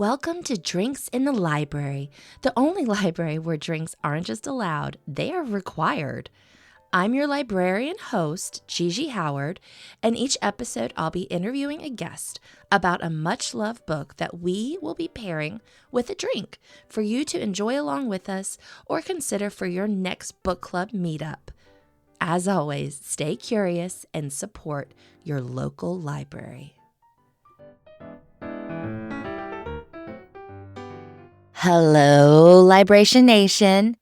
Welcome to Drinks in the Library, the only library where drinks aren't just allowed, they are required. I'm your librarian host, Gigi Howard, and each episode I'll be interviewing a guest about a much-loved book that we will be pairing with a drink for you to enjoy along with us or consider for your next book club meetup. As always, stay curious and support your local library. Hello, Libration Nation.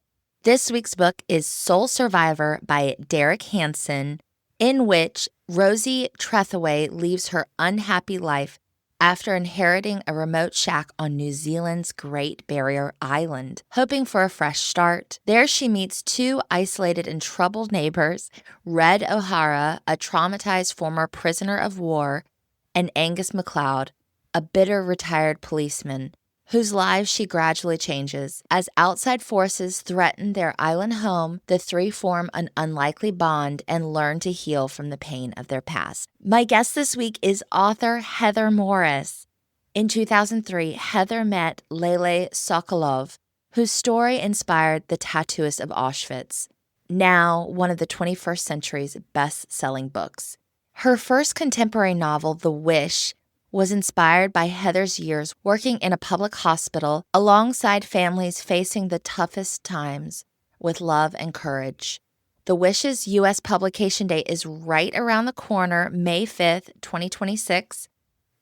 This week's book is Soul Survivor by Derek Hansen, in which Rosie Trethaway leaves her unhappy life after inheriting a remote shack on New Zealand's Great Barrier Island. Hoping for a fresh start, there she meets two isolated and troubled neighbors, Red O'Hara, a traumatized former prisoner of war, and Angus MacLeod, a bitter retired policeman, whose lives she gradually changes. As outside forces threaten their island home, the three form an unlikely bond and learn to heal from the pain of their past. My guest this week is author Heather Morris. In 2003, Heather met Lele Sokolov, whose story inspired The Tattooist of Auschwitz, now one of the 21st century's best-selling books. Her first contemporary novel, The Wish, was inspired by Heather's years working in a public hospital alongside families facing the toughest times with love and courage. The Wish's U.S. publication date is right around the corner, May 5th, 2026.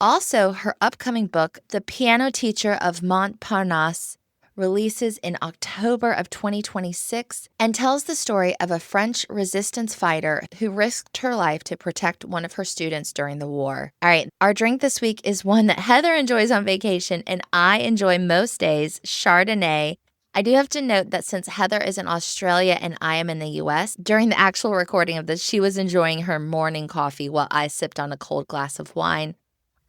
Also, her upcoming book, The Piano Teacher of Montparnasse, releases in October of 2026 and tells the story of a French resistance fighter who risked her life to protect one of her students during the war. All right, our drink this week is one that Heather enjoys on vacation and I enjoy most days, Chardonnay. I do have to note that since Heather is in Australia and I am in the US, during the actual recording of this, she was enjoying her morning coffee while I sipped on a cold glass of wine.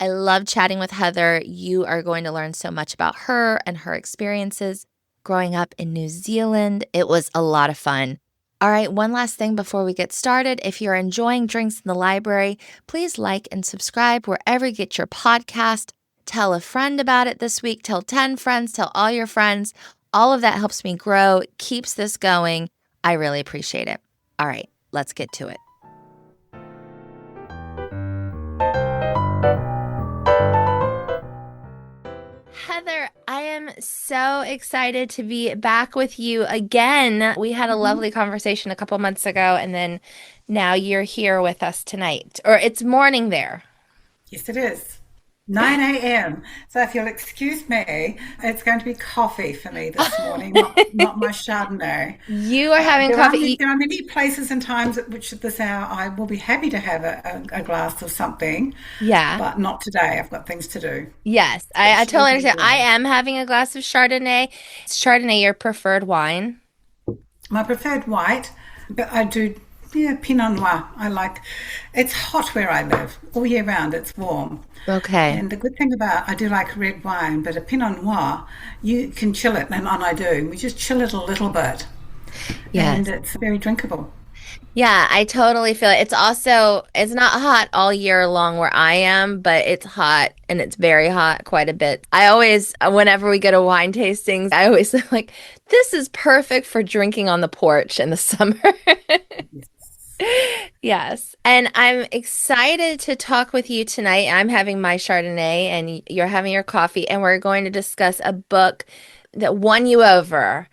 I love chatting with Heather. You are going to learn so much about her and her experiences growing up in New Zealand. It was a lot of fun. All right, one last thing before we get started. If you're enjoying Drinks in the Library, please like and subscribe wherever you get your podcast. Tell a friend about it this week. Tell 10 friends. Tell all your friends. All of that helps me grow, keeps this going. I really appreciate it. All right, let's get to it. Heather, I am so excited to be back with you again. We had a lovely conversation a couple months ago, and then now you're here with us tonight. Or it's morning there. Yes, it is. 9 a.m. So if you'll excuse me, it's going to be coffee for me this morning, not my Chardonnay. You are having coffee. There are many places and times at which at this hour I will be happy to have a glass of something, Yeah. but not today. I've got things to do. Yes, I totally understand. I Well, am having a glass of Chardonnay. Is Chardonnay your preferred wine? my preferred white, but I do, yeah, Pinot Noir. I like, it's hot where I live. All year round, it's warm. Okay. And the good thing about, I do like red wine, but a Pinot Noir, you can chill it, and I do. We just chill it a little bit, and Yes. it's very drinkable. Yeah, I totally feel it. It's not hot all year long where I am, but it's hot and it's very hot quite a bit. I always, whenever we go to wine tastings, I always like, this is perfect for drinking on the porch in the summer. Yes. And I'm excited to talk with you tonight. I'm having my Chardonnay and you're having your coffee, and we're going to discuss a book that won you over.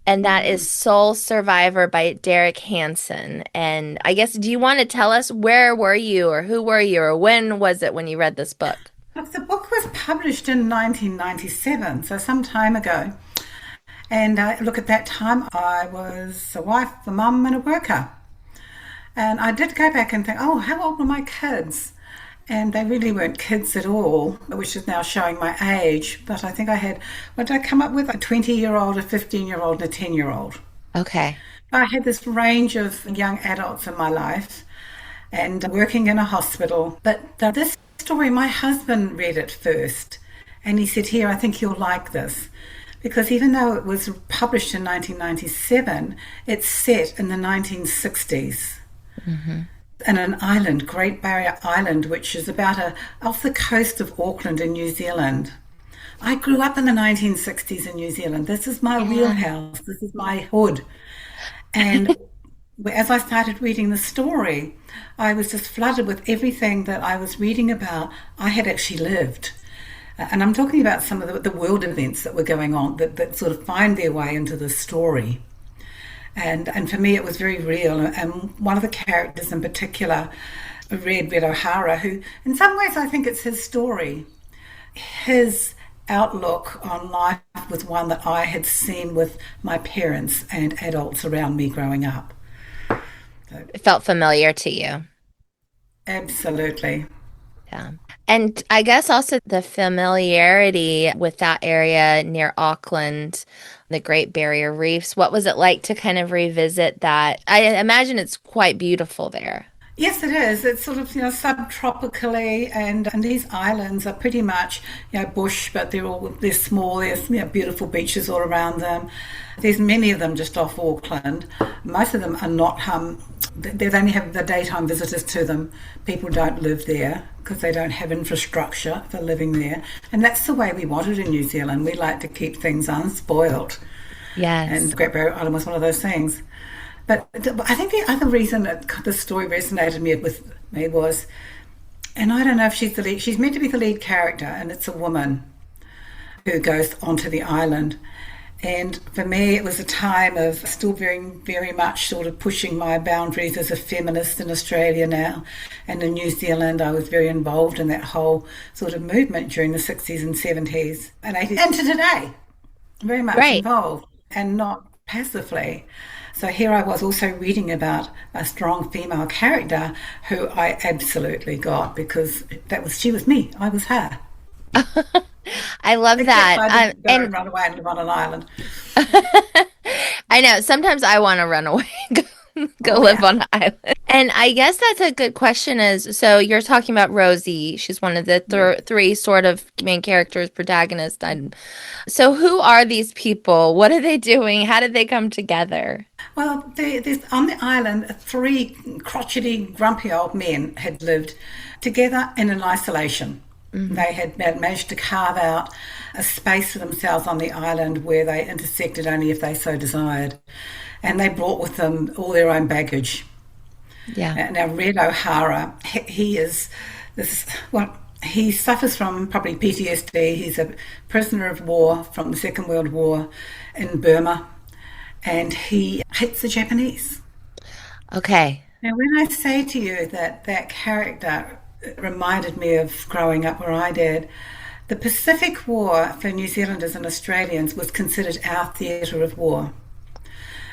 And that is Soul Survivor by Derek Hansen. And I guess, do you want to tell us where were you or who were you or when was it when you read this book? Look, the book was published in 1997, so some time ago. And look, at that time, I was a wife, a mum, and a worker. And I did go back and think, oh, how old were my kids? And they really weren't kids at all, which is now showing my age. But I think I had, what did I come up with? A 20-year-old, a 15-year-old, and a 10-year-old. Okay. I had this range of young adults in my life and working in a hospital. But this story, my husband read it first. And he said, here, I think you'll like this. Because even though it was published in 1997, it's set in the 1960s. Mm-hmm. And an island, Great Barrier Island, which is about off the coast of Auckland in New Zealand. I grew up in the 1960s in New Zealand. This is my Yeah. wheelhouse. This is my hood. And as I started reading the story, I was just flooded with everything that I was reading about. I had actually lived. And I'm talking about some of the world events that were going on that sort of find their way into the story. And for me, it was very real. And one of the characters in particular, Red O'Hara, who in some ways I think it's his story. His outlook on life was one that I had seen with my parents and adults around me growing up. So, It felt familiar to you. absolutely. Yeah. And I guess also the familiarity with that area near Auckland, the Great Barrier Reefs. What was it like to kind of revisit that? I imagine it's quite beautiful there. Yes, it is. It's sort of, subtropically, and these islands are pretty much, bush, but they're small. There's, beautiful beaches all around them. There's many of them just off Auckland. Most of them are not, they only have the daytime visitors to them. People don't live there because they don't have infrastructure for living there. And that's the way we want it in New Zealand. We like to keep things unspoiled. Yes. And Great Barrier Island was one of those things. But I think the other reason that the story resonated with me was, and I don't know if she's the lead, she's meant to be the lead character, and it's a woman who goes onto the island. And for me, it was a time of still very, very much sort of pushing my boundaries as a feminist in Australia now. And in New Zealand, I was very involved in that whole sort of movement during the 60s and 70s and 80s. And to today, very much Right. involved and not passively. So here I was also reading about a strong female character who I absolutely got because she was me. I was her. I love Except that. I didn't go And and run away and live on an island. I know sometimes I want to run away, go Oh, live yeah. on an island. And I guess that's a good question is so you're talking about Rosie. She's one of the three sort of main characters, protagonists. So who are these people? What are they doing? How did they come together? Well, there's on the island, three crotchety, grumpy old men had lived together in an isolation. Hmm. They had managed to carve out a space for themselves on the island where they intersected only if they so desired. And they brought with them all their own baggage. Yeah. Now, Red O'Hara, he is this, well, he suffers from probably PTSD. He's a prisoner of war from the Second World War in Burma, and he hates the Japanese. Okay. Now, when I say to you that that character reminded me of growing up where I did, the Pacific War for New Zealanders and Australians was considered our theatre of war.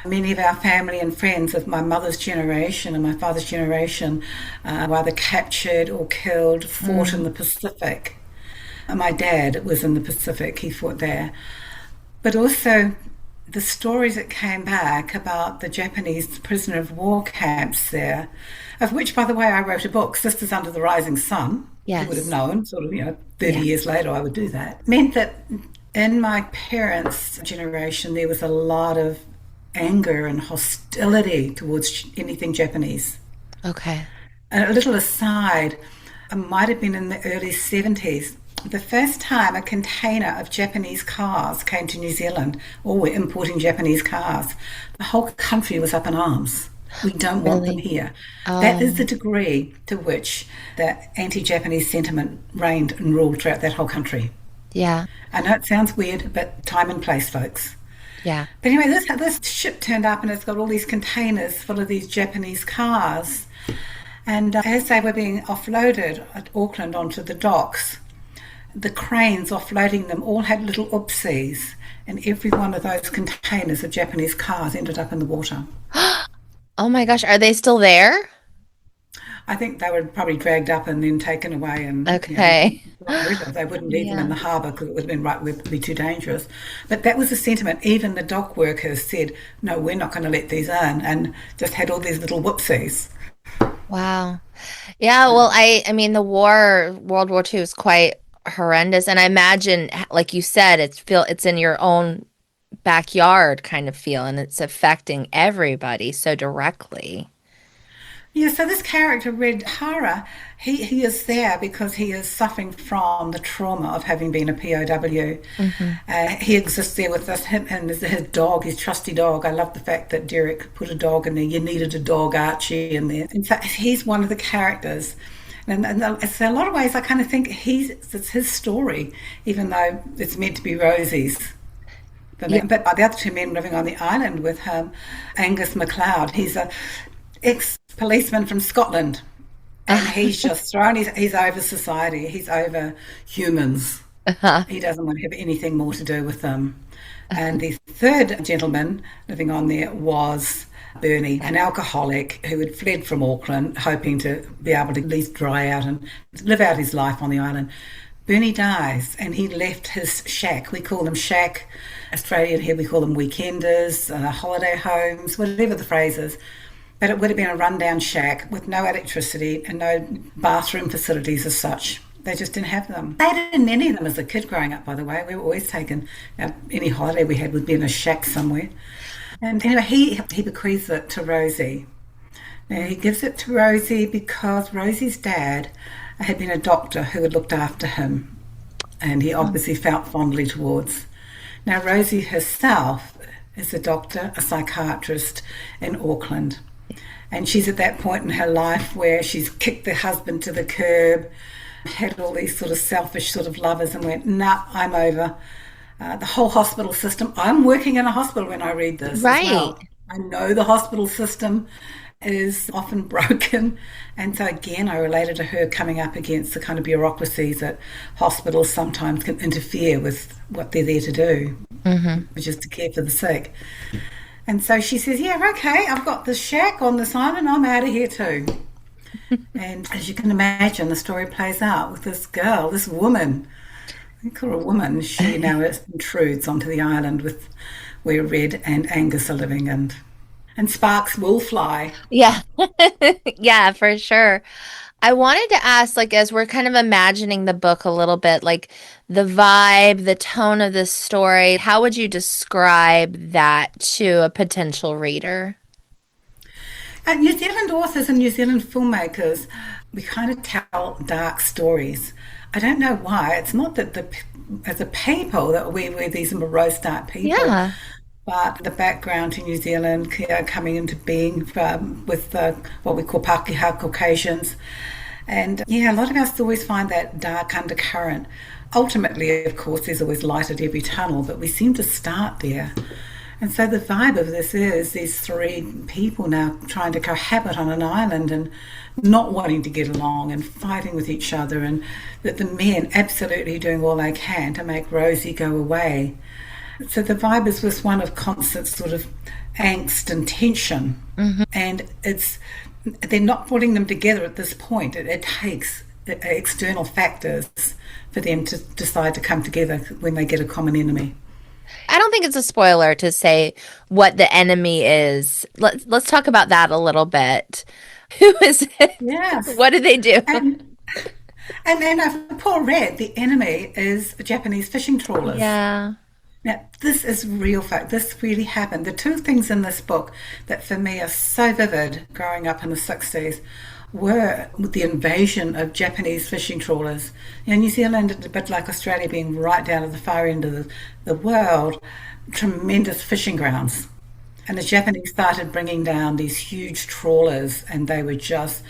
Many of our family and friends of my mother's generation and my father's generation were either captured or killed, fought in Mm. the Pacific. And my dad was in the Pacific, he fought there. But also the stories that came back about the Japanese prisoner of war camps there, of which, by the way, I wrote a book, Sisters Under the Rising Sun. Who would have Yes. known, sort of, 30 Yeah. years later, I would do that. Meant that in my parents' generation, there was a lot of anger and hostility towards anything Japanese. Okay. And a little aside, it might have been in the early 70s, the first time a container of Japanese cars came to New Zealand, or we're importing Japanese cars, the whole country was up in arms. We don't want them Really? here. That is the Oh, degree to which the anti Japanese sentiment reigned and ruled throughout that whole country. yeah. I know it sounds weird, but time and place, folks. Yeah. But anyway, this ship turned up and it's got all these containers full of these Japanese cars. And as they were being offloaded at Auckland onto the docks, the cranes offloading them all had little oopsies, and every one of those containers of Japanese cars ended up in the water. Oh my gosh, are they still there? I think they were probably dragged up and then taken away and, Okay. got rid of. They wouldn't leave them in Yeah. the harbour because it would have been right, would be too dangerous. But that was the sentiment. Even the dock workers said, no, we're not going to let these in, and just had all these little whoopsies. Wow. Yeah, well, I mean the World War II is quite horrendous and I imagine like you said it's in your own backyard kind of feel and it's affecting everybody so directly. Yeah, so this character, Red Hara, he is there because he is suffering from the trauma of having been a POW. Hmm. He exists there with us, him and his dog, his trusty dog. I love the fact that Derek put a dog in there. You needed a dog, Archie, in there. And so he's one of the characters. And so a lot of ways, I kind of think it's his story, even though it's meant to be Rosie's. Yeah. But the other two men living on the island with him, Angus MacLeod, he's a ex-policeman from Scotland, and he's just thrown. He's over society. He's over humans. Uh-huh. He doesn't want to have anything more to do with them. And the third gentleman living on there was Bernie, an alcoholic who had fled from Auckland, hoping to be able to at least dry out and live out his life on the island. Bernie dies, and he left his shack. We call them shack. Australian here, we call them weekenders, holiday homes, whatever the phrase is. But it would have been a rundown shack with no electricity and no bathroom facilities as such. They just didn't have them. They didn't any of them as a kid growing up, by the way. We were always taken, any holiday we had would be in a shack somewhere. And anyway, he bequeaths it to Rosie. Now, he gives it to Rosie because Rosie's dad had been a doctor who had looked after him, and he obviously felt fondly towards. Now, Rosie herself is a doctor, a psychiatrist in Auckland. And she's at that point in her life where she's kicked the husband to the curb, had all these sort of selfish sort of lovers, and went, nah, I'm over. The whole hospital system. I'm working in a hospital when I read this Right. as well. I know the hospital system is often broken. And so again, I related to her coming up against the kind of bureaucracies that hospitals sometimes can interfere with what they're there to do, which is to care for the sick. And so she says, yeah, okay, I've got this shack on this island, I'm out of here too. And as you can imagine, the story plays out with this girl, this woman. We call her a woman. She now intrudes onto the island with where Red and Angus are living, and sparks will fly. Yeah. Yeah, for sure. I wanted to ask, like, as we're kind of imagining the book a little bit, like the vibe, the tone of this story, how would you describe that to a potential reader? New Zealand authors and New Zealand filmmakers, we kind of tell dark stories. I don't know why. It's not that as a people that we're these morose dark people, Yeah. but the background to New Zealand coming into being with what we call Pākehā Caucasians. And yeah, a lot of our stories find that dark undercurrent. Ultimately, of course, there's always light at every tunnel, but we seem to start there. And so the vibe of this is these three people now trying to cohabit on an island and not wanting to get along and fighting with each other, and that the men absolutely doing all they can to make Rosie go away. So the vibe is this one of constant sort of angst and tension. And they're not putting them together at this point. It takes external factors for them to decide to come together when they get a common enemy. I don't think it's a spoiler to say what the enemy is. Let's talk about that a little bit. Who is it? Yes. What do they do? And then for poor Red, the enemy is Japanese fishing trawlers. Yeah. Now, this is real fact. This really happened. The two things in this book that for me are so vivid growing up in the 60s were the invasion of Japanese fishing trawlers. You know, New Zealand, a bit like Australia, being right down at the far end of the world, tremendous fishing grounds. And the Japanese started bringing down these huge trawlers, and they were just,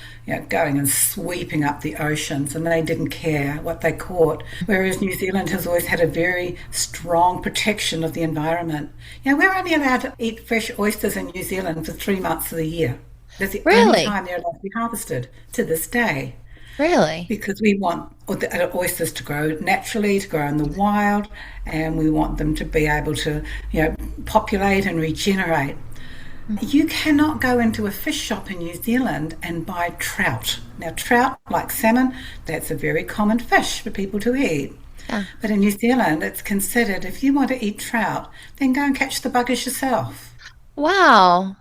going and sweeping up the oceans, and they didn't care what they caught. Whereas New Zealand has always had a very strong protection of the environment. We're only allowed to eat fresh oysters in New Zealand for 3 months of the year. That's the only Really? time they're allowed to be harvested to this day, Really? because we want the oysters to grow naturally, to grow in the wild, and we want them to be able to, populate and regenerate. You cannot go into a fish shop in New Zealand and buy trout. Now, trout, like salmon, that's a very common fish for people to eat. Yeah. But in New Zealand, it's considered, if you want to eat trout, then go and catch the buggers yourself. Wow.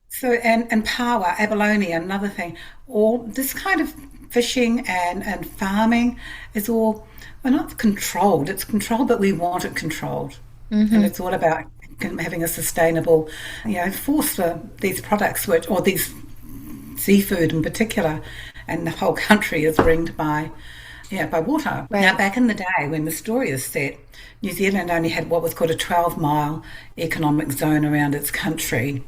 So, and pawa, abalone, another thing, all this kind of fishing and farming is all, well, not controlled, it's controlled, but we want it controlled. And it's all about having a sustainable, force for these products, or these seafood in particular, and the whole country is ringed by by water. Right. Now, back in the day when the story is set, New Zealand only had what was called a 12-mile economic zone around its country.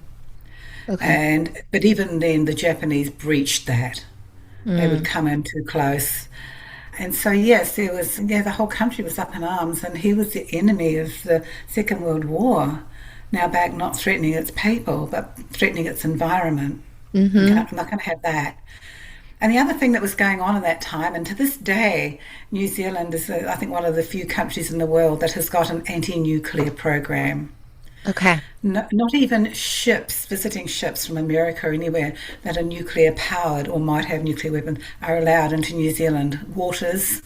Okay. But even then, the Japanese breached that. They would come in too close. And so, yes, there was, the whole country was up in arms, and he was the enemy of the Second World War. Now back not threatening its people, but threatening its environment. I'm not going to have that. And the other thing that was going on at that time, and to this day, New Zealand is, I think, one of the few countries in the world that has got an anti-nuclear program. Okay. No, not even ships, visiting ships from America or anywhere that are nuclear powered or might have nuclear weapons are allowed into New Zealand waters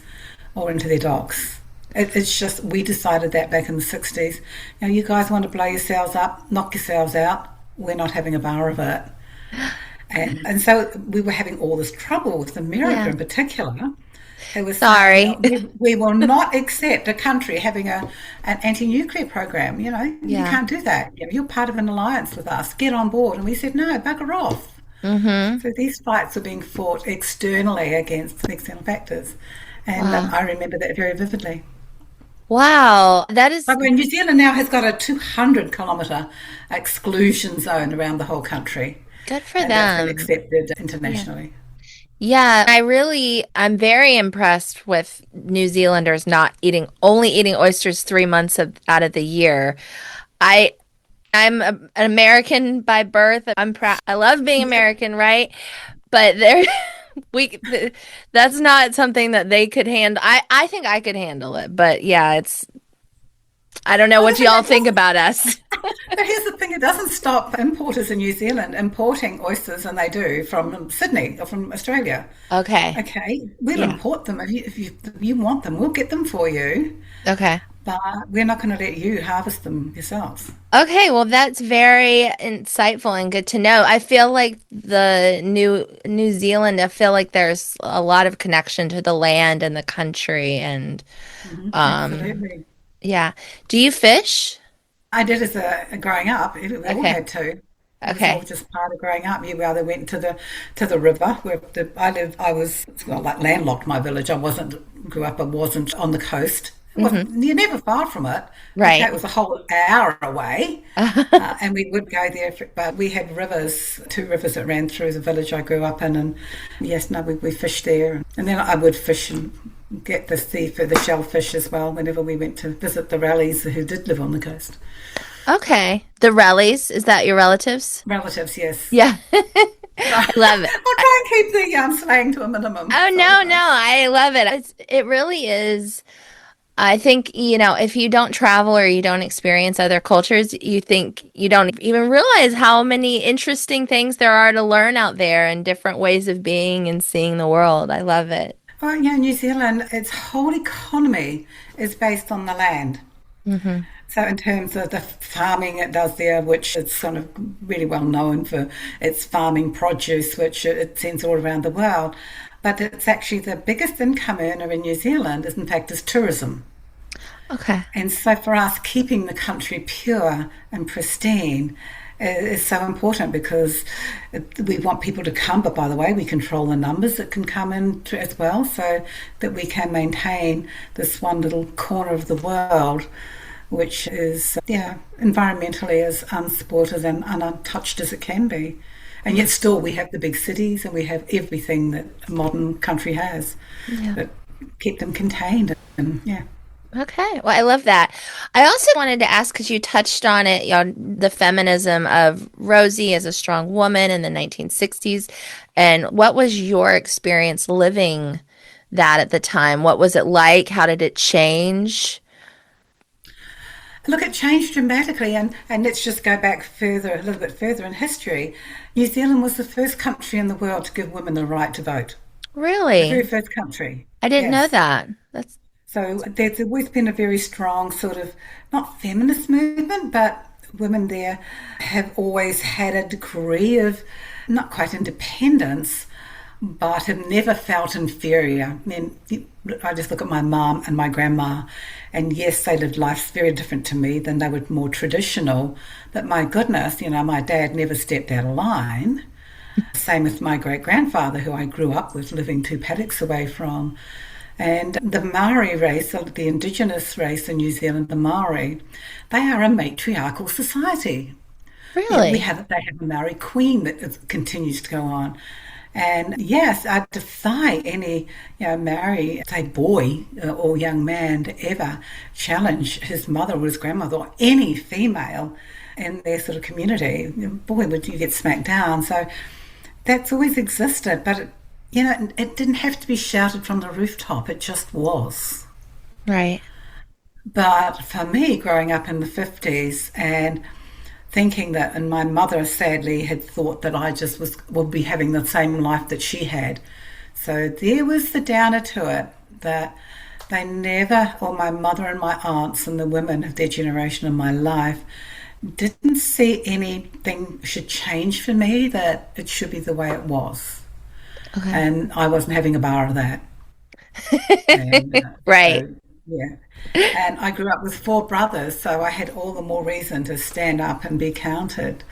or into their docks. It's just, we decided that back in the 60s. Now, you guys want to blow yourselves up, knock yourselves out. We're not having a bar of it. And so we were having all this trouble with America in particular. It was Sorry. we will not accept a country having an anti-nuclear program. You can't do that. You're part of an alliance with us. Get on board. And we said, no, bugger off. So these fights were being fought externally against external factors. And I remember that very vividly. Wow. That is. By the way, New Zealand now has got a 200-kilometre exclusion zone around the whole country. Good for And that's been them. accepted internationally. Yeah, I'm very impressed with New Zealanders not only eating oysters 3 months out of the year. I, an American by birth. I'm proud. I love being American, right? But we, that's not something that they could handle. I think I could handle it, but yeah, I don't know Well, what y'all think about us. But here's the thing, it doesn't stop importers in New Zealand importing oysters, and they do, from Sydney or from Australia. Okay. Okay, we'll Yeah. import them. If you want them, we'll get them for you, Okay. but we're not going to let you harvest them yourselves. Okay, well, that's very insightful and good to know. I feel like the New Zealand, I feel like there's a lot of connection to the land and the country and um Absolutely. yeah. Do you fish? I did as a growing up. We all Okay. had to. It was all Okay. just part of growing up. You either went to the river where I lived. I was, well, like, landlocked. My village. I wasn't on the coast. It wasn't. You're never far from it. Okay, Right. it was a whole hour away, and we would go there. But we had rivers, two rivers that ran through the village I grew up in, and yes, no, we fished there. And then I would fish and get the seafood, the shellfish as well. Whenever we went to visit the rallies who did live on the coast. Okay. The Rellies, is that your relatives? Relatives, yes. Yeah. I'll I love it. try and keep the slang to a minimum. Oh So, no, no, I love it. It really is. I think, if you don't travel or you don't experience other cultures, you don't even realize how many interesting things there are to learn out there and different ways of being and seeing the world. I love it. well, New Zealand, its whole economy is based on the land. So in terms of the farming it does there, which it's sort of really well known for its farming produce, which it sends all around the world. But it's actually the biggest income earner in New Zealand is, in fact, is tourism. Okay. And so for us, keeping the country pure and pristine is so important because we want people to come. But by the way, we control the numbers that can come in as well, so that we can maintain this one little corner of the world, which is, environmentally as unsupported and untouched as it can be. And yet still we have the big cities and we have everything that a modern country has, Yeah. but keep them contained. And yeah. Okay. Well, I love that. I also wanted to ask, because you touched on it, the feminism of Rosie as a strong woman in the 1960s. And what was your experience living that at the time? What was it like? How did it change? Look, it changed dramatically, and let's just go back further, a little bit further in history. New Zealand was the first country in the world to give women the right to vote. The very Really? first country. I didn't know Yes. that. That's So there's always been a very strong sort of, not feminist movement, but women there have always had a degree of, not quite independence, but have never felt inferior. I mean, I just look at my mum and my grandma, and yes, they lived lives very different to me than they were more traditional. But my goodness, my dad never stepped out of line. Same with my great-grandfather, who I grew up with, living 2 paddocks away from. And the Maori race, the indigenous race in New Zealand, the Maori, they are a matriarchal society. Yeah, Really? they have a Maori queen that continues to go on. And yes, I defy any, Maori, say, boy or young man to ever challenge his mother or his grandmother or any female in their sort of community. Boy, would you get smacked down. So that's always existed, but it didn't have to be shouted from the rooftop. It just was. Right. But for me, growing up in the 50s and thinking that, and my mother sadly had thought that I just would be having the same life that she had. So there was the downer to it, that they never, or my mother and my aunts and the women of their generation in my life, didn't see anything should change for me, that it should be the way it was. Okay. And I wasn't having a bar of that. And Right. so, yeah. And I grew up with 4 brothers, so I had all the more reason to stand up and be counted.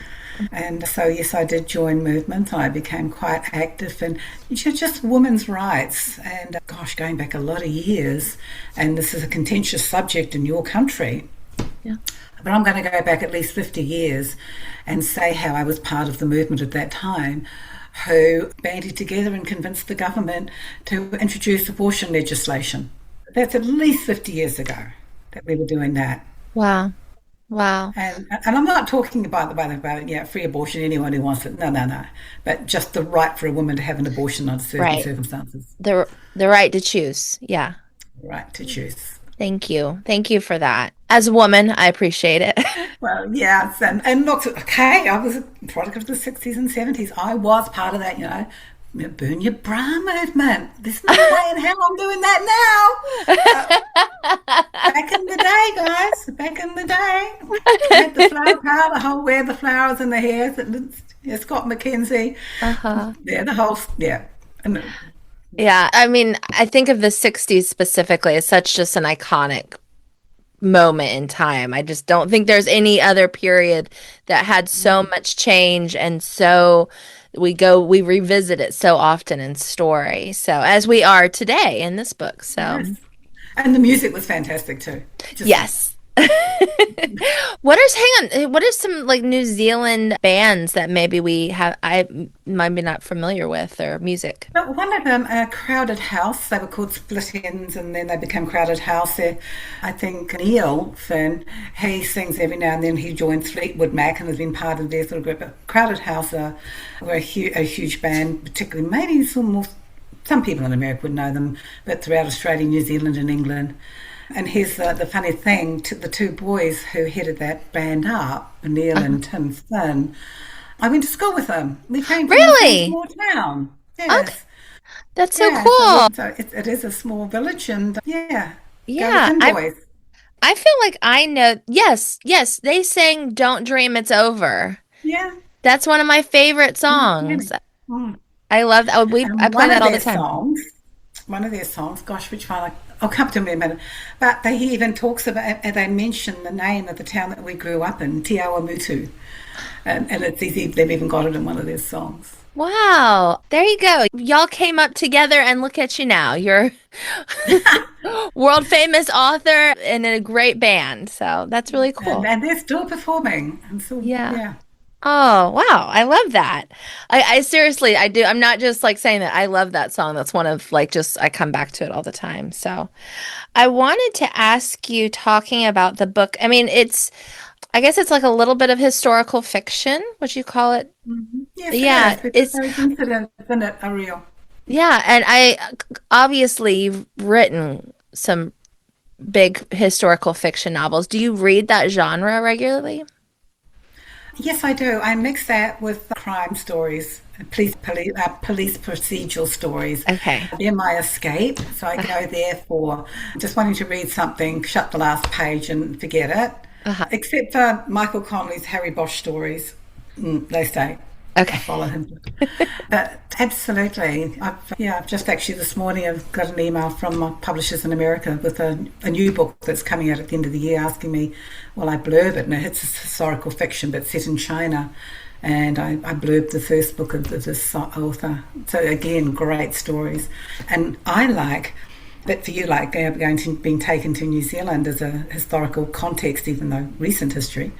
And so, yes, I did join movement. I became quite active in just women's rights. And gosh, going back a lot of years, and this is a contentious subject in your country. Yeah. But I'm going to go back at least 50 years and say how I was part of the movement at that time, who banded together and convinced the government to introduce abortion legislation. That's at least 50 years ago that we were doing that. Wow. Wow. And I'm not talking about free abortion, anyone who wants it. No, no, no. But just the right for a woman to have an abortion under certain Right. circumstances. The right to choose. Yeah. The right to choose. Thank you. Thank you for that. As a woman, I appreciate it. Well, yes, and look, okay, I was a product of the 60s and 70s. I was part of that, burn your bra movement. There's no way in hell I'm doing that now. Back in the day, guys, back in the day. Had the flower power, the whole wear the flowers in the hair. Scott McKenzie. Uh-huh. Yeah, the whole, yeah. And Yeah, I mean, I think of the 60s specifically as such just an iconic moment in time. I just don't think there's any other period that had so much change, and so we revisit it so often in story. So as we are today in this book. So yes. And the music was fantastic too. yes. What are some like New Zealand bands that maybe I might be not familiar with, or music? But one of them, Crowded House, they were called Split Ends and then they became Crowded House. I think Neil Finn, he sings every now and then. He joins Fleetwood Mac and has been part of their sort of group. But Crowded House were a huge band, particularly maybe some people in America would know them, but throughout Australia, New Zealand and England. And here's the funny thing, the 2 boys who headed that band up, Neil and Tim Finn, I went to school with them. We came from a Really? small town. Okay. Yes. That's so Yeah, cool. so it is a small village, and yeah, go the Yeah, Finn boys. I feel like I know. Yes, yes, they sang "Don't Dream It's Over." Yeah. That's one of my favorite Yeah. songs. Mm. I love that. I And play that all the time. one of their songs, gosh, which one? I'll come to me in a minute. But he even talks about, and they mention the name of the town that we grew up in, Te Awamutu. And it's easy, they've even got it in one of their songs. Wow, there you go. Y'all came up together, and look at you now. You're world famous author and in a great band. So that's really And, cool. and they're still performing. And so, Yeah. yeah. Oh, wow. I love that. I seriously, I do. I'm not just like saying that. I love that song. That's one of like just, I come back to it all the time. So I wanted to ask you, talking about the book. I mean, I guess it's like a little bit of historical fiction. Would you call it? Yes, it Yeah, is, because it's, those incidents in it are real. yeah. And obviously you've written some big historical fiction novels. Do you read that genre regularly? Yes, I do. I mix that with crime stories, police procedural stories. Okay. They're my escape. So I go there for just wanting to read something, shut the last page and forget it. Uh-huh. Except for Michael Connolly's Harry Bosch stories. They stay. I Okay. follow him. But absolutely. I've just actually this morning I've got an email from my publishers in America with a new book that's coming out at the end of the year asking me, well, I blurb it and it's historical fiction but set in China. And I blurbed the first book of this author. So again, great stories. And I like, but for you, like being taken to New Zealand as a historical context, even though recent history.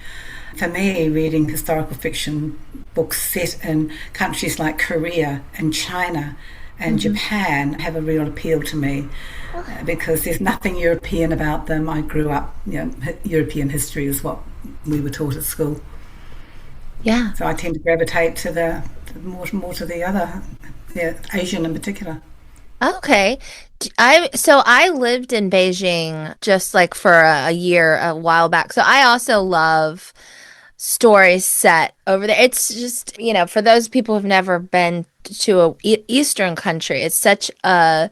For me, reading historical fiction books set in countries like Korea and China and Japan have a real appeal to me because there's nothing European about them. I grew up, European history is what we were taught at school. Yeah. So I tend to gravitate to the more to the other, Asian in particular. Okay. I lived in Beijing just like for a year a while back. So I also love stories set over there. It's just, for those people who've never been to a Eastern country, it's such a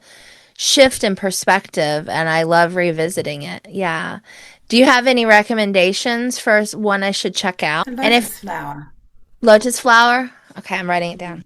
shift in perspective, and I love revisiting it. Yeah. Do you have any recommendations for one I should check out? The And if lotus flower. Lotus Flower? Okay, I'm writing it down.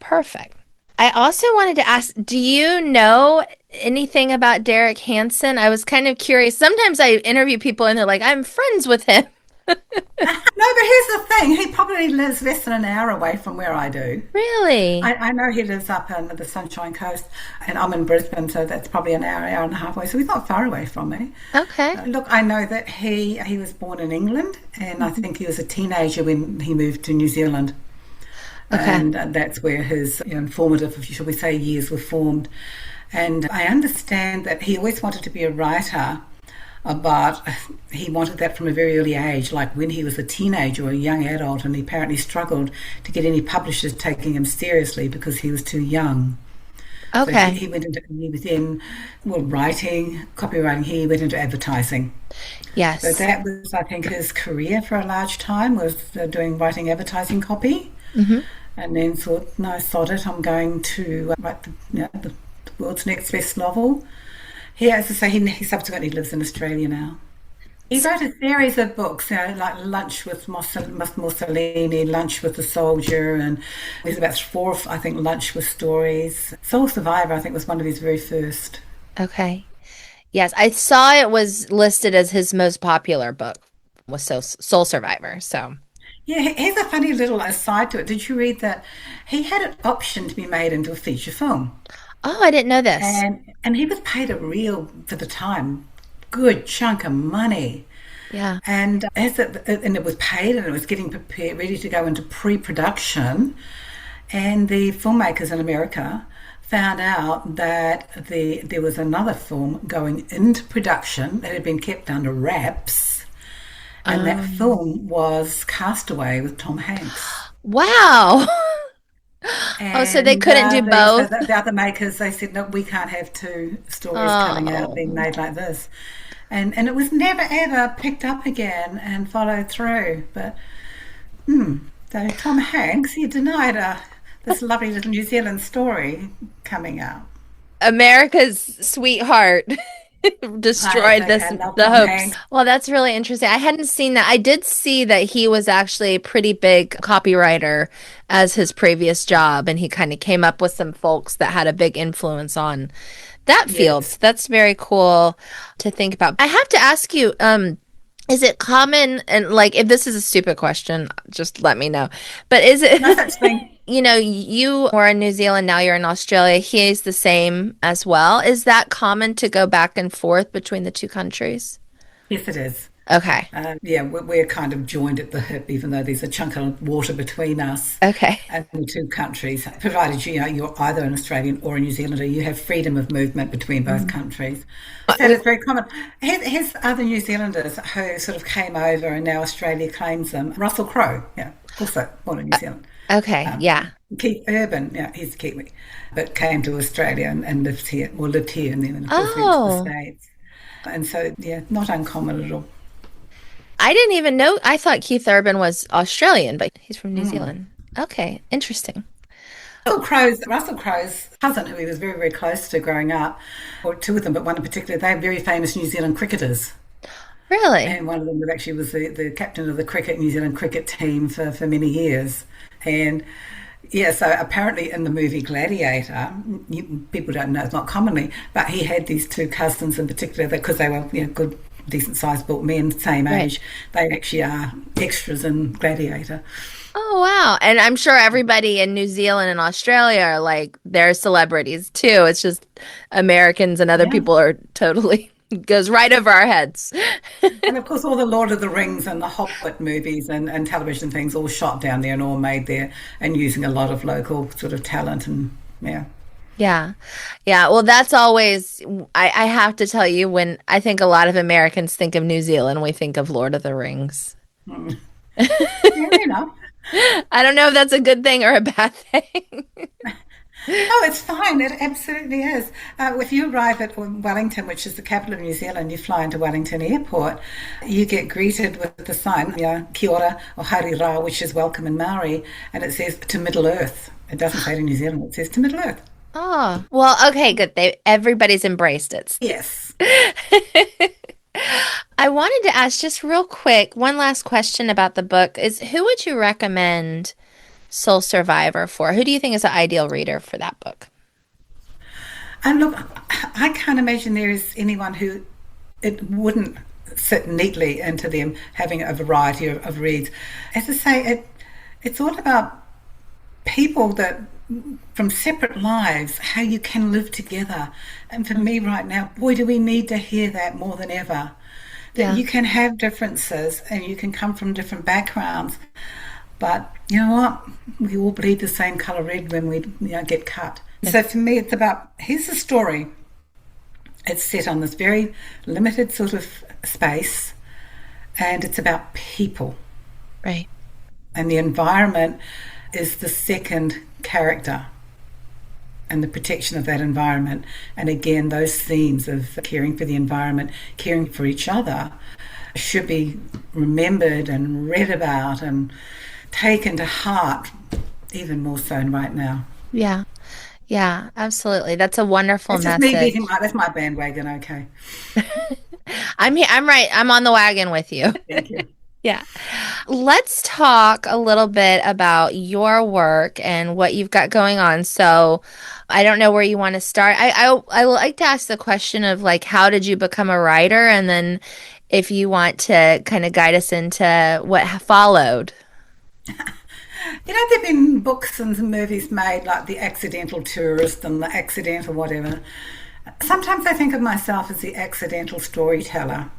Perfect. I also wanted to ask, do you know anything about Derek Hansen? I was kind of curious. Sometimes I interview people and they're like, I'm friends with him. No, but here's the thing. He probably lives less than an hour away from where I do. Really? I know he lives up in the Sunshine Coast, and I'm in Brisbane, so that's probably an hour, hour and a half away. So he's not far away from me. Okay. Look, I know that he was born in England, and I think he was a teenager when he moved to New Zealand. Okay. And that's where his formative, shall we say, years were formed. And I understand that he always wanted to be a writer, but he wanted that from a very early age, like when he was a teenager or a young adult, and he apparently struggled to get any publishers taking him seriously because he was too young. Okay. So he was in writing, copywriting. He went into advertising. Yes. So that was, I think, his career for a large time, was writing advertising copy. Mm-hmm. And then thought, no, sod it, I'm going to write the world's next best novel. As I say, he subsequently lives in Australia now. He wrote a series of books, like Lunch with Mussolini, Lunch with the Soldier, and there's about 4, I think, Lunch with Stories. Soul Survivor, I think, was one of his very first. Okay. Yes, I saw it was listed as his most popular book was Soul Survivor. So. Yeah, here's a funny little aside to it. Did you read that he had an option to be made into a feature film? Oh, I didn't know this. And he was paid a real, for the time, good chunk of money. Yeah. And it was paid, and it was getting prepared, ready to go into pre-production. And the filmmakers in America found out that there was another film going into production that had been kept under wraps. And that film was Castaway with Tom Hanks. Wow. So they couldn't do both? So the other makers, they said, no, we can't have 2 stories coming out being made like this. And it was never, ever picked up again and followed through. But, so Tom Hanks, he denied this lovely little New Zealand story coming out. America's sweetheart destroyed the hopes. Well, that's really interesting. I hadn't seen that. I did see that he was actually a pretty big copywriter as his previous job, and he kind of came up with some folks that had a big influence on that field. Yes. That's very cool to think about. I have to ask you, is it common, and like, if this is a stupid question, just let me know, but is it no such thing? You were in New Zealand, now you're in Australia. He's the same as well. Is that common to go back and forth between the 2 countries? Yes, it is. Okay. We're kind of joined at the hip, even though there's a chunk of water between us. Okay. And the 2 countries, provided you're either an Australian or a New Zealander, you have freedom of movement between both countries. So it's very common. Here's other New Zealanders who sort of came over, and now Australia claims them. Russell Crowe, also born in New Zealand. Okay, Keith Urban, he's a Kiwi, but came to Australia and lived here, and then, of course, went to the States. And so, not uncommon at all. I didn't even know. I thought Keith Urban was Australian, but he's from New Zealand. Okay, interesting. Russell Crowe's cousin, who he was very, very close to growing up, or 2 of them, but one in particular, they're very famous New Zealand cricketers. Really? And one of them actually was the captain of the New Zealand cricket team for many years. And so apparently in the movie Gladiator, people don't know, it's not commonly, but he had these 2 cousins in particular, because they were good decent-sized built men, same Right. age. They actually are extras in Gladiator. Oh, wow. And I'm sure everybody in New Zealand and Australia are like, they're celebrities too. It's just Americans and other Yeah. people are totally goes right over our heads. And of course, all the Lord of the Rings and the Hobbit movies and television things all shot down there and all made there and using a lot of local sort of talent and yeah. Yeah. Yeah. Well, that's always, I have to tell you, when I think a lot of Americans think of New Zealand, we think of Lord of the Rings. Mm. Yeah, you know. I don't know if that's a good thing or a bad thing. Oh, it's fine. It absolutely is. If you arrive at Wellington, which is the capital of New Zealand, you fly into Wellington Airport, you get greeted with the sign, Kia ora or Haere Rā, which is welcome in Maori, and it says to Middle Earth. It doesn't say to New Zealand, it says to Middle Earth. Oh, well, okay, good. Everybody's embraced it. Yes. I wanted to ask just real quick, one last question about the book is who would you recommend Soul Survivor for? Who do you think is the ideal reader for that book? And look, I can't imagine there is anyone who it wouldn't sit neatly into them having a variety of reads. As I say, it's all about people that from separate lives, how you can live together. And for me right now, boy, do we need to hear that more than ever. That Yeah. you can have differences and you can come from different backgrounds. But you know what? We all bleed the same colour red when we get cut. So for me, it's about, here's the story. It's set on this very limited sort of space and it's about people. Right. And the environment is the second character and the protection of that environment. And again, those themes of caring for the environment, caring for each other should be remembered and read about and taken to heart even more so right now. Yeah. Yeah, absolutely. That's a wonderful It's just me message. beating that's my bandwagon, okay. I'm here, I'm right. I'm on the wagon with you. Thank you. Yeah. Let's talk a little bit about your work and what you've got going on. So, I don't know where you want to start. I like to ask the question of like, how did you become a writer? And then if you want to kind of guide us into what followed. You know, there have been books and movies made like The Accidental Tourist and The Accidental whatever. Sometimes I think of myself as the accidental storyteller.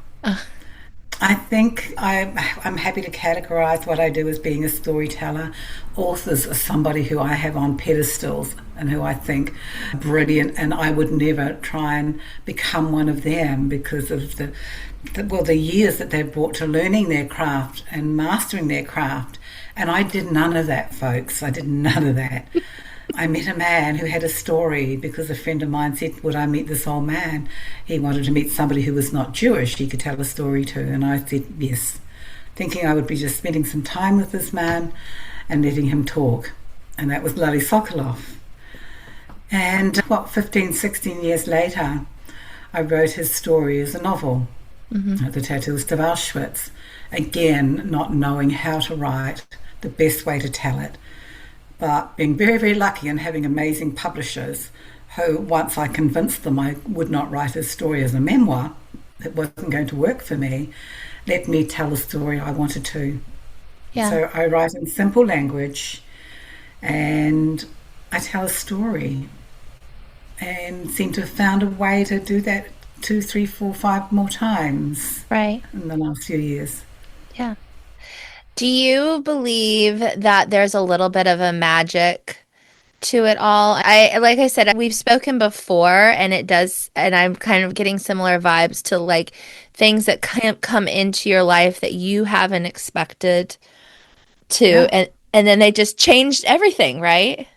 I think I'm happy to categorise what I do as being a storyteller. Authors are somebody who I have on pedestals and who I think are brilliant, and I would never try and become one of them because of the years that they've brought to learning their craft and mastering their craft. And I did none of that, folks. I did none of that. I met a man who had a story because a friend of mine said, would I meet this old man? He wanted to meet somebody who was not Jewish he could tell a story to. And I said, yes, thinking I would be just spending some time with this man and letting him talk. And that was Lali Sokolov. And 15, 16 years later, I wrote his story as a novel, The Tattoos of Auschwitz. Again, not knowing how to write, the best way to tell it. But being very, very lucky and having amazing publishers who, once I convinced them I would not write a story as a memoir, it wasn't going to work for me, let me tell the story I wanted to. Yeah. So I write in simple language and I tell a story and seem to have found a way to do that 2, 3, 4, 5 more times Right. in the last few years. Yeah. Do you believe that there's a little bit of a magic to it all? Like I said, we've spoken before and it does, and I'm kind of getting similar vibes to like things that come into your life that you haven't expected to, Yeah. and then they just changed everything, right?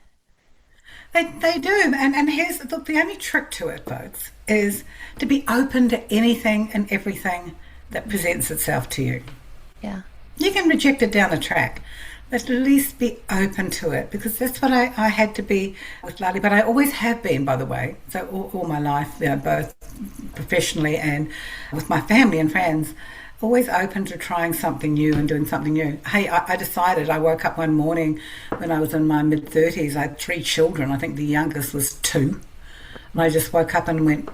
They do. And here's the only trick to it, folks, is to be open to anything and everything that presents itself to you. Yeah. You can reject it down the track, but at least be open to it, because that's what I had to be with Lali, but I always have been, by the way. So all my life, both professionally and with my family and friends, always open to trying something new and doing something new. Hey, I decided, I woke up one morning when I was in my mid-30s. I had 3 children. I think the youngest was 2. And I just woke up and went,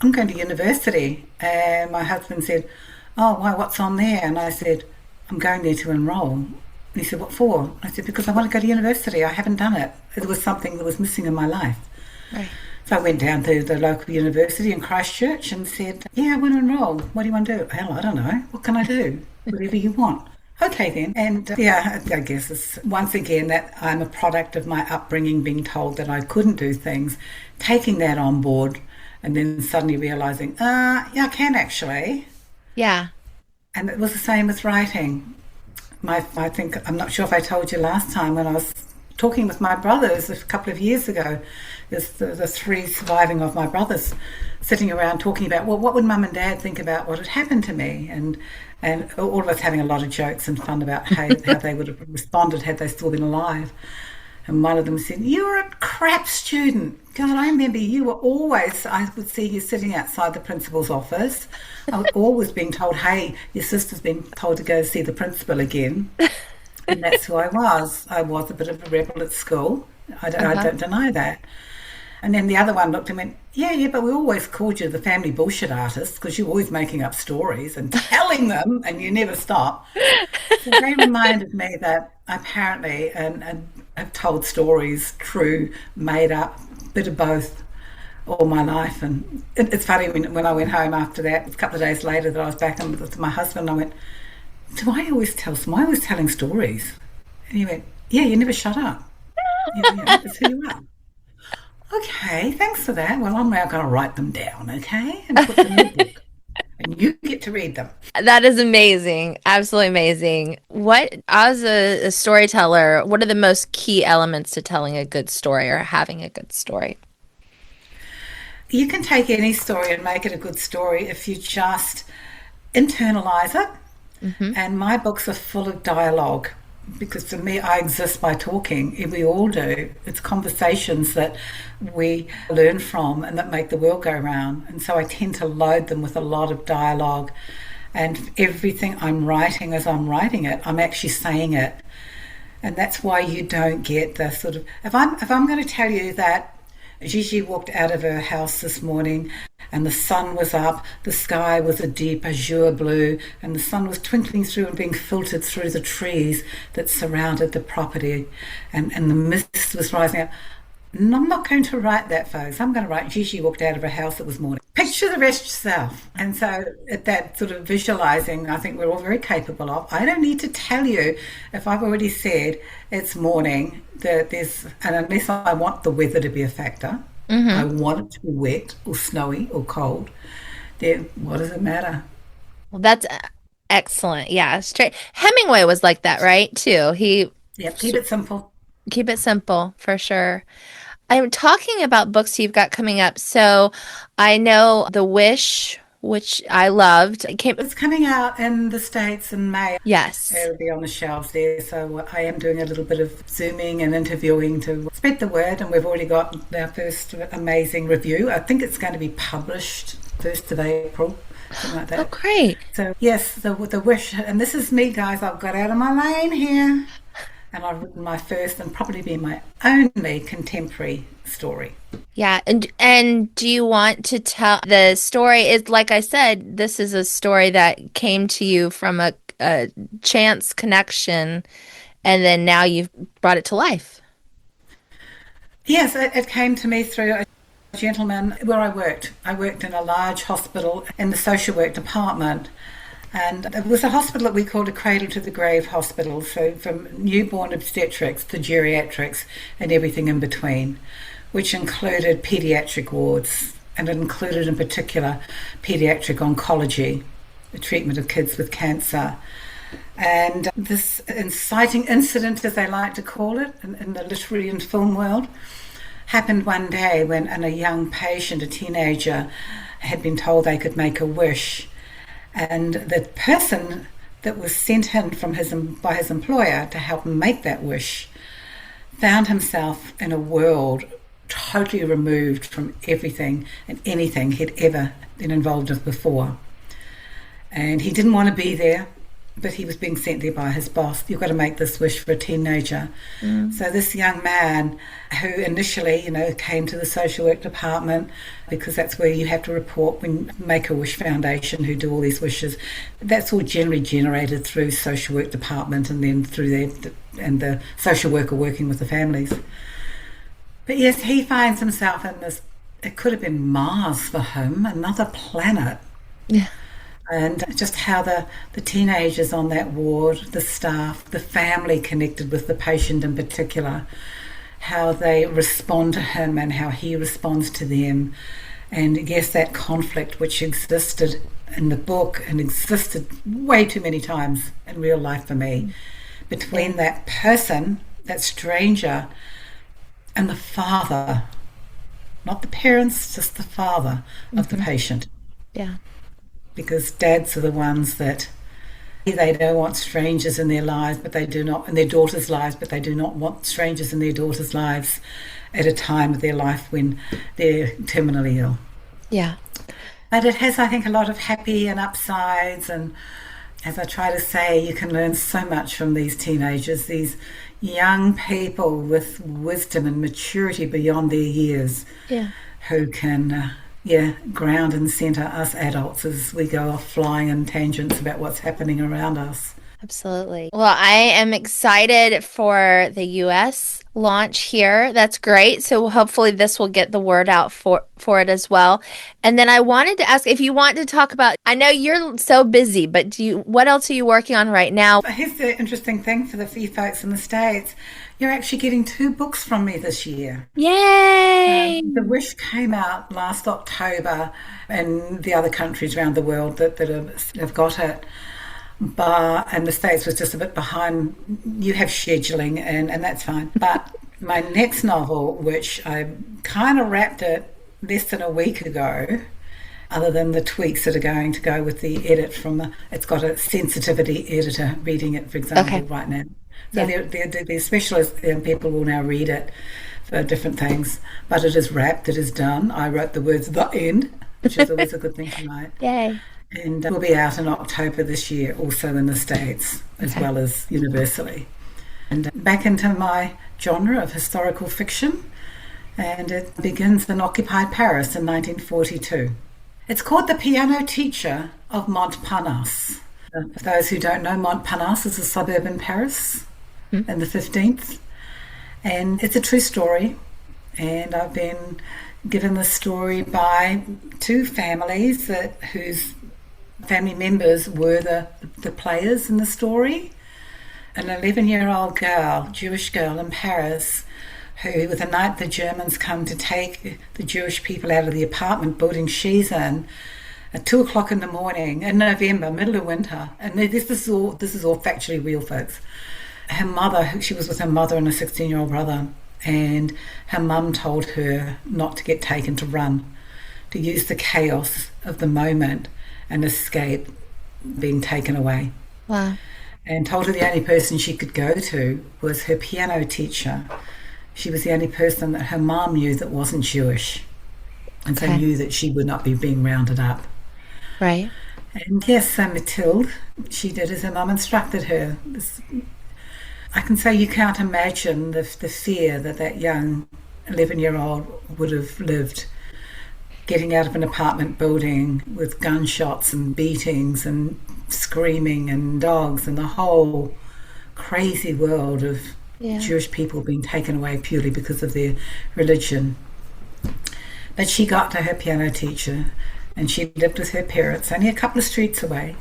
I'm going to university. And my husband said, oh, why, what's on there? And I said, I'm going there to enroll. And he said, what for? I said, because I want to go to university. I haven't done it. It was something that was missing in my life. Right. So I went down to the local university in Christchurch and said, yeah, I want to enroll. What do you want to do? Hell, I don't know. What can I do? Whatever you want. Okay then. And I guess it's once again that I'm a product of my upbringing, being told that I couldn't do things, taking that on board, and then suddenly realizing, yeah, I can actually. Yeah. And it was the same with writing. I'm not sure if I told you last time when I was talking with my brothers a couple of years ago. There's the three surviving of my brothers sitting around talking about, well, what would mum and dad think about what had happened to me? And all of us having a lot of jokes and fun about how they would have responded had they still been alive. And one of them said, you're a crap student. God, I remember you were always, I would see you sitting outside the principal's office. I was always being told, hey, your sister's been told to go see the principal again. And that's who I was. I was a bit of a rebel at school. I don't deny that. And then the other one looked and went, yeah, but we always called you the family bullshit artist because you're always making up stories and telling them and you never stop. So they reminded me that apparently and I've told stories, true, made up, bit of both all my life. And it's funny when I went home after that, a couple of days later that I was back with my husband, I went, am I always telling stories? And he went, yeah, you never shut up. That's who you are. Okay, thanks for that. Well, I'm now going to write them down, okay? And put them in the book. And you get to read them. That is amazing. Absolutely amazing. What, as a storyteller, what are the most key elements to telling a good story or having a good story? You can take any story and make it a good story if you just internalize it. Mm-hmm. And my books are full of dialogue because for me, I exist by talking. We all do. It's conversations that we learn from and that make the world go round. And so I tend to load them with a lot of dialogue. And everything I'm writing, as I'm writing it, I'm actually saying it. And that's why you don't get the sort of... If I'm going to tell you that Gigi walked out of her house this morning and the sun was up, the sky was a deep azure blue, and the sun was twinkling through and being filtered through the trees that surrounded the property, and the mist was rising up. No, I'm not going to write that, folks. I'm going to write Gigi walked out of her house, it was morning. Picture the rest yourself. And so at that sort of visualizing, I think we're all very capable of. I don't need to tell you if I've already said it's morning, that and unless I want the weather to be a factor, mm-hmm. I want it to be wet or snowy or cold, then what does it matter? Well, that's excellent. Yeah, straight. Hemingway was like that, right? Too. Keep it simple. Keep it simple, for sure. I'm talking about books you've got coming up. So I know The Wish, which I loved. It's coming out in the States in May. Yes. It'll be on the shelves there. So I am doing a little bit of Zooming and interviewing to spread the word. And we've already got our first amazing review. I think it's going to be published 1st of April. Something like that. Oh, great. So, yes, the Wish. And this is me, guys. I've got out of my lane here. And I've written my first and probably be my only contemporary story. Yeah. And do you want to tell the story? Is, like I said, this is a story that came to you from a chance connection, and then now you've brought it to life. Yes, it came to me through a gentleman where I worked. I worked in a large hospital in the social work department. And it was a hospital that we called a cradle to the grave hospital, so from newborn obstetrics to geriatrics and everything in between, which included paediatric wards, and it included in particular paediatric oncology, the treatment of kids with cancer. And this inciting incident, as they like to call it in the literary and film world, happened one day when a young patient, a teenager, had been told they could make a wish. And the person that was sent in by his employer to help him make that wish found himself in a world totally removed from everything and anything he'd ever been involved with before. And he didn't want to be there. but he was being sent there by his boss. You've got to make this wish for a teenager. So this young man, who initially, came to the social work department, because that's where you have to report when Make-A-Wish Foundation, who do all these wishes. That's all generally generated through social work department, and then through the social worker working with the families. But yes, he finds himself in this, it could have been Mars for him, another planet. Yeah. And just how the teenagers on that ward, the staff, the family connected with the patient in particular, how they respond to him and how he responds to them. And yes, that conflict which existed in the book and existed way too many times in real life for me, between that person, that stranger, and the father. Not the parents, just the father of the patient. Yeah. Because dads are the ones that they don't want strangers in their lives, but they do not, in their daughters' lives, but they do not want strangers in their daughters' lives at a time of their life when they're terminally ill. Yeah. But it has, I think, a lot of happy and upsides, and as I try to say, you can learn so much from these teenagers, these young people with wisdom and maturity beyond their years, who can ground and centre us adults as we go off flying in tangents about what's happening around us. Absolutely. Well, I am excited for the U.S. launch here. That's great. So hopefully this will get the word out for it as well. And then I wanted to ask if you want to talk about, I know you're so busy, but what else are you working on right now? Here's the interesting thing for the few folks in the States. You're actually getting 2 books from me this year. Yay! The Wish came out last October, and the other countries around the world that have got it. And the States was just a bit behind. You have scheduling, and that's fine. But my next novel, which I kind of wrapped it less than a week ago, other than the tweaks that are going to go with the edit it's got a sensitivity editor reading it, for example, right now. So they're specialist people will now read it for different things. But it is wrapped, it is done. I wrote the words "the end," which is always a good thing to write. Yay. And will be out in October this year, also in the States, as well as universally. And back into my genre of historical fiction, and it begins in occupied Paris in 1942. It's called The Piano Teacher of Montparnasse. For those who don't know, Montparnasse is a suburb in Paris in the 15th. And it's a true story. And I've been given this story by 2 families whose family members were the players in the story. An 11-year-old girl, Jewish girl in Paris, who, with the night the Germans come to take the Jewish people out of the apartment building she's in, at 2 o'clock in the morning in November, middle of winter, and this is all factually real, folks. Her mother, she was with her mother and a 16-year-old brother, and her mum told her not to get taken, to run, to use the chaos of the moment and escape being taken away. Wow. And told her the only person she could go to was her piano teacher. She was the only person that her mom knew that wasn't Jewish, and so knew that she would not be being rounded up. Right. And yes, Mathilde, she did as her mum instructed her. I can say you can't imagine the fear that young 11-year-old would have lived, getting out of an apartment building with gunshots and beatings and screaming and dogs and the whole crazy world of Jewish people being taken away purely because of their religion. But she got to her piano teacher, and she lived with her parents only a couple of streets away.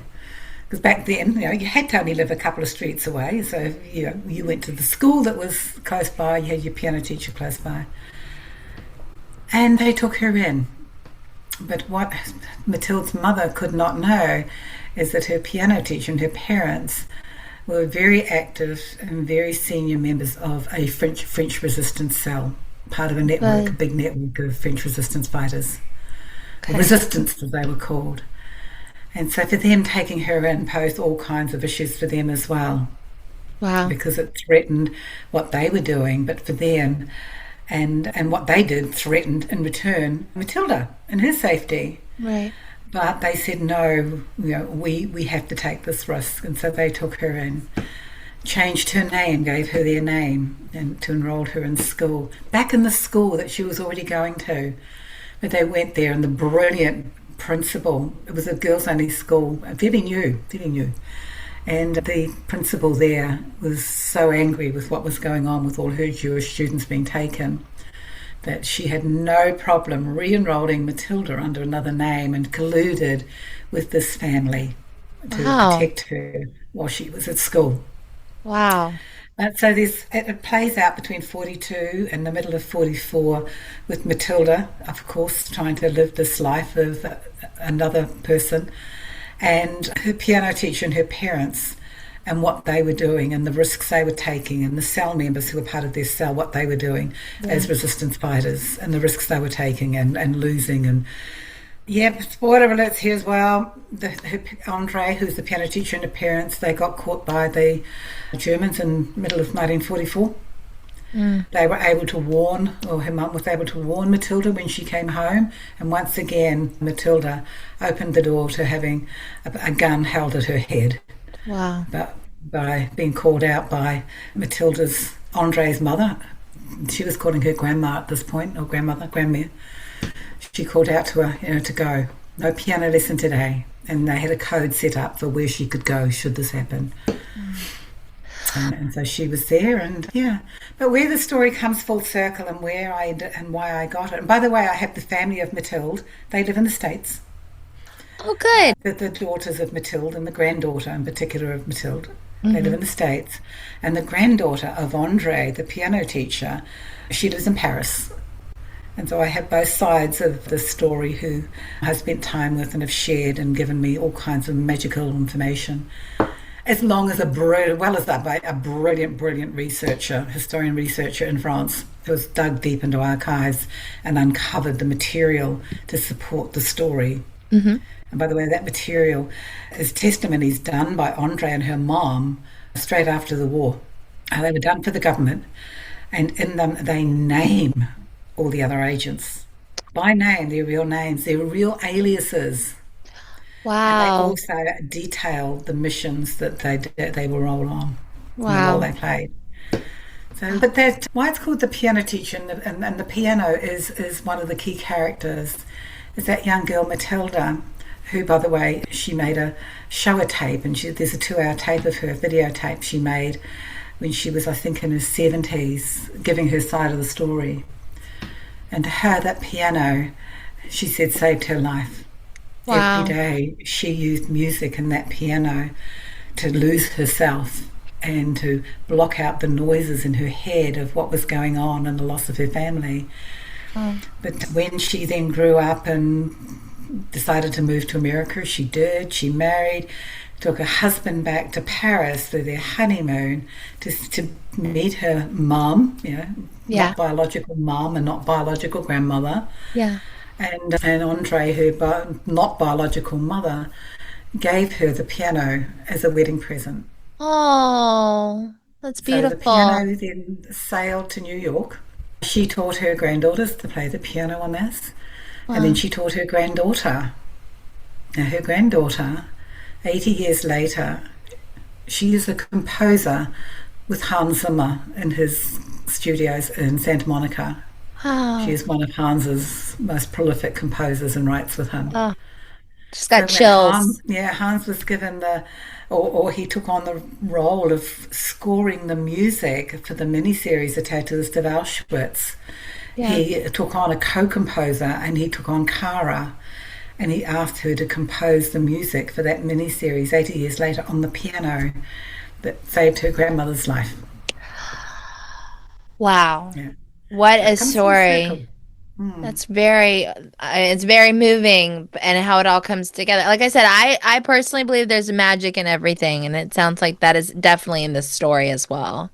Because back then, you had to only live a couple of streets away. So, you went to the school that was close by, you had your piano teacher close by. And they took her in. But what Mathilde's mother could not know is that her piano teacher and her parents were very active and very senior members of a French resistance cell, part of a network, a big network of French resistance fighters. Resistance, as they were called. And so for them, taking her in posed all kinds of issues for them as well. Wow. Because it threatened what they were doing, but for them, and what they did threatened in return Matilda and her safety. Right. But they said, no, we have to take this risk. And so they took her in, changed her name, gave her their name, and to enroll her in school, back in the school that she was already going to. But they went there, and the brilliant principal, it was a girls-only school, very new, very new. And the principal there was so angry with what was going on with all her Jewish students being taken that she had no problem re-enrolling Matilda under another name and colluded with this family to protect her while she was at school. Wow. So it plays out between 42 and the middle of 44 with Matilda, of course, trying to live this life of another person, and her piano teacher and her parents, and what they were doing and the risks they were taking, and the cell members who were part of their cell, what they were doing as resistance fighters, and the risks they were taking and losing. And yeah, spoiler alerts here as well. Andrée, who's the piano teacher, and her parents, they got caught by the Germans in the middle of 1944. They were able to warn, or her mum was able to warn Matilda when she came home, and once again Matilda opened the door to having a gun held at her head. Wow. But by being called out by Andrée's mother, she was calling her grandma at this point, or grandmere. She called out to her, to go. No piano lesson today. And they had a code set up for where she could go should this happen. And so she was there, and yeah. But where the story comes full circle, and why I got it. And by the way, I have the family of Mathilde. They live in the States. Oh, good. The daughters of Mathilde, and the granddaughter in particular of Mathilde. They live in the States. And the granddaughter of Andrée, the piano teacher, she lives in Paris. And so I have both sides of the story who I've spent time with and have shared and given me all kinds of magical information. As long as a brilliant historian researcher in France, who has dug deep into archives and uncovered the material to support the story. And by the way, that material is testimonies done by Andrée and her mom straight after the war. They were done for the government, and in them they name all the other agents by name, their real names, their real aliases. Wow. And they also detail the missions that they were all on. Wow. And the role they played. So, but that's why it's called The Piano Teacher, and the piano is one of the key characters. Is that young girl Matilda, who, by the way, she made a tape, and there's a 2-hour tape of her, videotape she made when she was, I think, in her 70s, giving her side of the story. And to her, that piano, she said, saved her life. Wow. Every day she used music and that piano to lose herself and to block out the noises in her head of what was going on and the loss of her family. But when she then grew up and decided to move to America, she did. She married, took her husband back to Paris for their honeymoon to meet her mum, not biological mum and not biological grandmother. Yeah. And Andrée, her not biological mother, gave her the piano as a wedding present. Oh, that's beautiful. So the piano then sailed to New York. She taught her granddaughters to play the piano on this. Wow. And then she taught her granddaughter. Now her granddaughter, 80 years later, she is a composer with Hans Zimmer in his studios in Santa Monica. Wow. She is one of Hans's most prolific composers and writes with him. Oh, just got chills. Hans was given or he took on the role of scoring the music for the miniseries, The Tattoos of Auschwitz. Yeah. He took on a co-composer, and he took on Cara, and he asked her to compose the music for that miniseries 80 years later on the piano that saved her grandmother's life. Wow. Yeah. What a story. That's it's very moving, and how it all comes together. Like I said, I personally believe there's magic in everything, and it sounds like that is definitely in this story as well.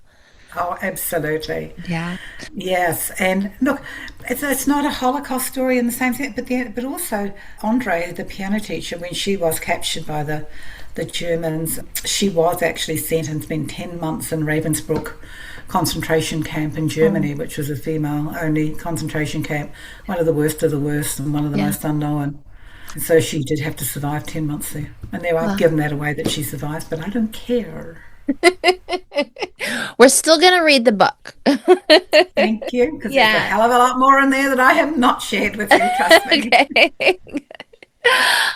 Oh, absolutely. Yeah. Yes, and look, it's not a Holocaust story in the same sense, but also Andrée, the piano teacher, when she was captured by the Germans, she was actually sentenced to spend 10 months in Ravensbrück concentration camp in Germany, which was a female-only concentration camp, one of the worst and one of the most unknown. And so she did have to survive 10 months there. And now I've given that away that she survives, but I don't care. We're still going to read the book. Thank you, because there's a Yeah. hell of a lot more in there that I have not shared with you, trust me. Okay.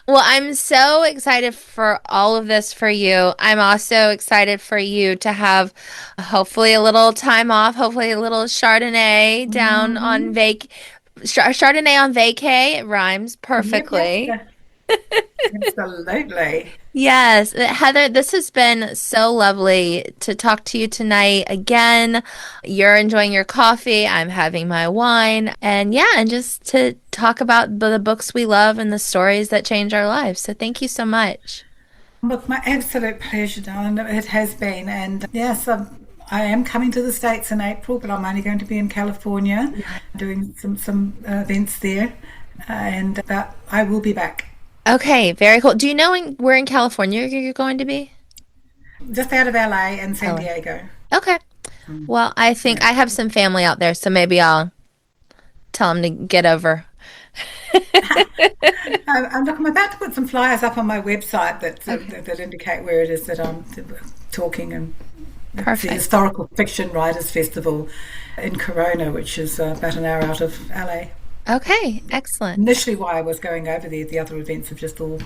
Well, I'm so excited for all of this for you. I'm also excited for you to have hopefully a little time off, hopefully a little Chardonnay down on Hmm. Chardonnay on vacay. It rhymes Yep, perfectly. yep, absolutely. Yes, Heather, this has been so lovely to talk to you tonight again. You're enjoying your coffee, I'm having my wine, and yeah, and just to talk about the books we love and the stories that change our lives. So thank you so much. Look, my absolute pleasure, darling. It has been. And yes, I am coming to the States in April, but I'm only going to be in California doing some events there. And but I will be back. Okay, very cool. Do you know where in California you're going to be? Just out of LA and San LA. Diego. Okay. Well, I think Yeah. I have some family out there, so maybe I'll tell them to get over. Look, I'm about to put some flyers up on my website that indicate where it is that I'm talking. And it's the Perfect. Historical Fiction Writers Festival in Corona, which is about an hour out of LA. Okay, excellent. Initially, why I was going over there, the other events have just all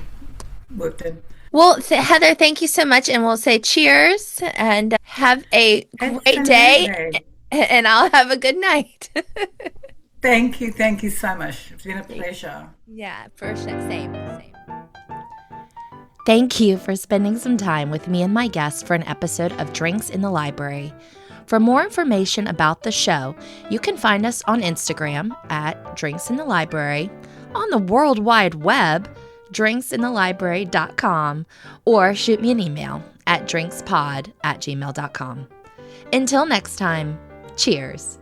worked in. Well, Heather, thank you so much, and we'll say cheers and have a great day, Absolutely. and I'll have a good night. Thank you so much. It's been a Thank- pleasure. Yeah, for sure. Same, same. Thank you for spending some time with me and my guests for an episode of Drinks in the Library. For more information about the show, you can find us on Instagram at Drinks in the Library, on the World Wide Web, drinksinthelibrary.com, or shoot me an email at drinkspod@gmail.com. Until next time, cheers.